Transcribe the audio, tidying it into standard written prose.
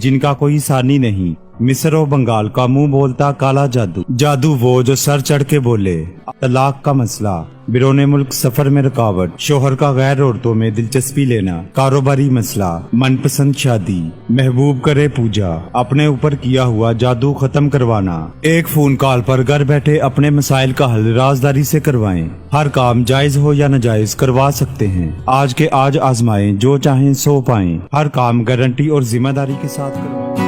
जिनका कोई सानी नहीं। मिस्र और बंगाल का मुंह बोलता काला जादू, जादू वो जो सर चढ़ के बोले। तलाक का मसला, बिरोने मुल्क सफर में रुकावट, शोहर का गैर औरतों में दिलचस्पी लेना, कारोबारी मसला, मनपसंद शादी, महबूब करे पूजा, अपने ऊपर किया हुआ जादू खत्म करवाना। एक फोन कॉल पर घर बैठे अपने मसाइल का हल राजदारी से करवाएं। हर काम जायज हो या नाजायज करवा सकते हैं। आज के आज आजमाएं, जो चाहें सो पाएं। हर काम गारंटी और जिम्मेदारी के साथ करवाएं।